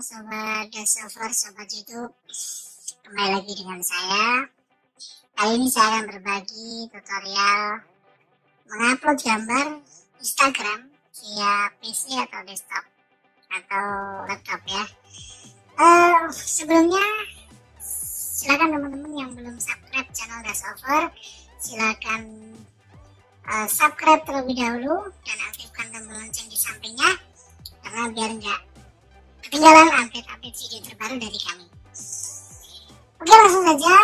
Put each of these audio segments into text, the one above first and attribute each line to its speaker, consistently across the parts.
Speaker 1: siang sobat Desover, sobat YouTube. Kembali lagi dengan saya. Kali ini saya akan berbagi tutorial mengupload gambar Instagram via PC atau desktop atau laptop ya. Sebelumnya silakan teman-teman yang belum subscribe channel Desover, silakan subscribe terlebih dahulu dan aktifkan tombol lonceng di sampingnya, karena biar nggak ketinggalan update-update video terbaru dari kami. Oke, langsung saja.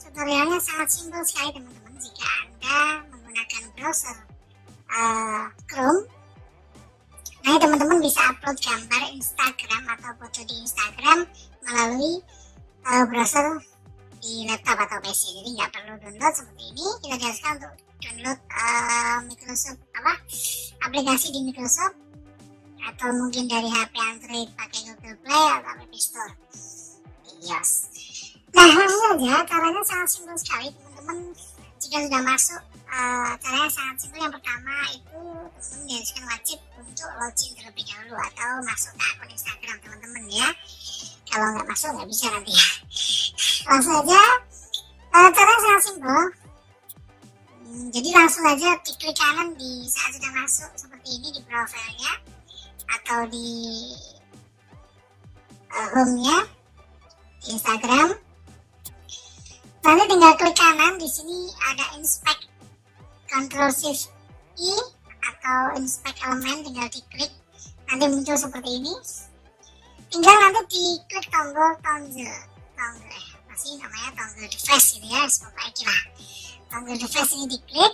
Speaker 1: Tutorialnya sangat simpel sekali teman-teman. Jika Anda menggunakan browser Chrome, nah teman-teman bisa upload gambar Instagram atau foto di Instagram melalui browser di laptop atau PC. Jadi nggak perlu download seperti ini. Kita jelaskan untuk download Microsoft aplikasi di Microsoft, atau mungkin dari HP Android pakai Google Play atau App Store. Yes. Nah, langsung saja. Caranya sangat simpel sekali teman-teman. Jika sudah masuk, caranya sangat simpel. Yang pertama itu teman-teman diharuskan wajib untuk login terlebih dahulu atau masuk ke akun Instagram teman-teman ya. Kalau nggak masuk nggak bisa nanti ya. Langsung aja. Caranya sangat simpel. Jadi langsung aja diklik kanan di saat sudah masuk seperti ini di profilnya atau di home-nya di Instagram. Nanti tinggal klik kanan, di sini ada inspect, Ctrl Shift I atau inspect element, tinggal diklik, nanti muncul seperti ini. Tinggal nanti diklik tombol masih namanya tombol device gitu ya, semoga itulah tombol device ini diklik.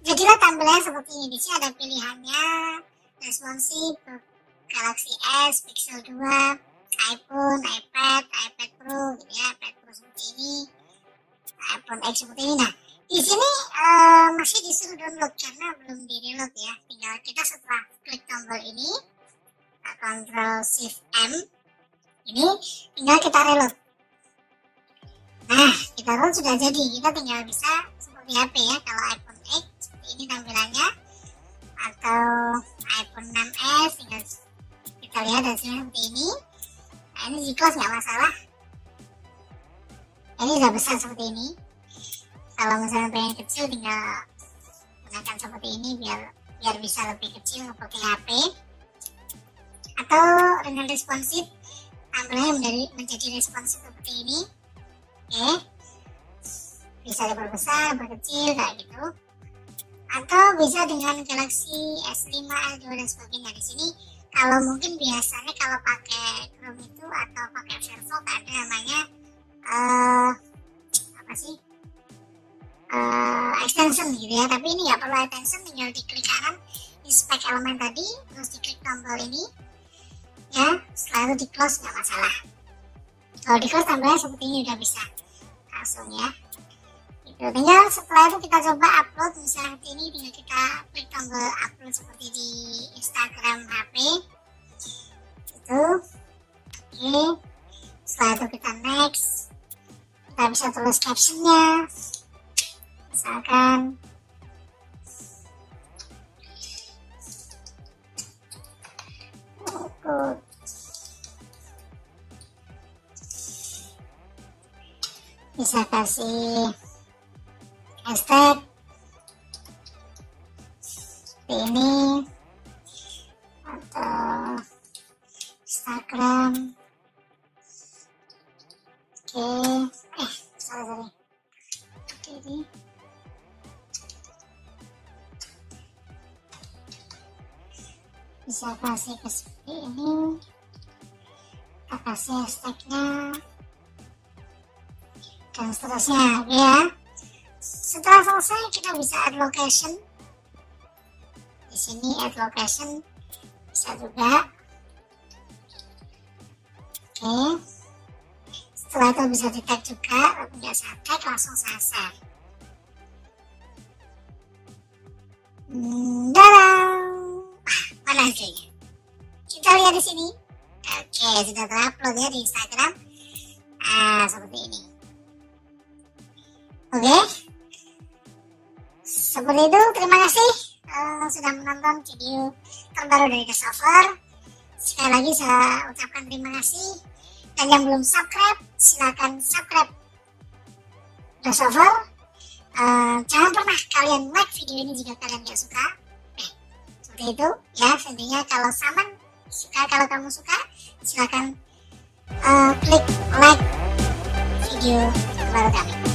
Speaker 1: Jadilah tampilannya seperti ini. Di sini ada pilihannya responsif, Galaxy S, Pixel 2, iPhone, iPad Pro gitu ya, iPad Pro seperti ini, iPhone X seperti ini. Nah, di sini masih disuruh download karena belum di reload ya. Tinggal kita setelah klik tombol ini, Ctrl Shift M, ini tinggal kita reload. Nah, kita reload sudah jadi. Kita tinggal bisa seperti HP ya. Kalau iPhone X seperti ini tampilannya, atau iPhone 6s tinggal kita lihat hasilnya seperti ini. Nah, ini di close nggak masalah. Ini sudah besar seperti ini. Kalau misalnya pengen kecil tinggal gunakan seperti ini biar bisa lebih kecil seperti HP. Atau dengan responsif, tampilannya menjadi responsif seperti ini. Oke, bisa diperbesar, berkecil kayak gitu. Atau bisa dengan Galaxy S5, S2 dan sebagainya. Di sini kalau mungkin biasanya kalau pakai Chrome itu atau pakai Firefox ada namanya extension gitu ya. Tapi ini nggak perlu extension, tinggal diklik kanan inspect element tadi, terus diklik tombol ini ya. Setelah itu di close nggak masalah. Kalau di close tampilannya seperti ini udah bisa langsung ya. Tinggal setelah itu kita coba upload misalnya seperti ini, tinggal kita klik tombol upload seperti di Instagram HP itu. Oke, setelah itu kita next, kita bisa tulis captionnya misalkan bisa kasih hashtag seperti ini atau Instagram. Oke, sorry. Oke, ini bisa kasih ke seperti ini, kita kasih hashtagnya dan seterusnya ya. Setelah selesai kita bisa add location. Di sini add location bisa juga. Oke. Setelah itu bisa di tag juga, tapi nggak saya tag, langsung saya share. Mana hasilnya? Kita lihat di sini. Oke, sudah terupload ya di Instagram. Seperti ini. Oke. Seperti itu, terima kasih sudah menonton video terbaru dari Desover. Sekali lagi saya ucapkan terima kasih. Dan yang belum subscribe, silakan subscribe Crossover. Jangan pernah kalian like video ini jika kalian gak suka. Seperti itu ya. Intinya kalau Saman suka, kalau kamu suka, silakan klik like video terbaru kami.